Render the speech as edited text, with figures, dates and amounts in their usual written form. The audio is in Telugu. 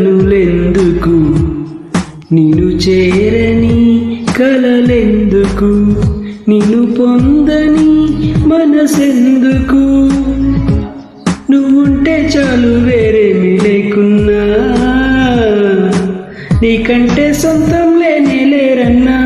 కనులెందుకు, నిన్ను చేరని కలలెందుకు, నిన్ను పొందని మనసెందుకు. నువ్వుంటే చాలు వేరేమి లేకున్నా, నీకంటే సొంతం లేనే లేరన్నా.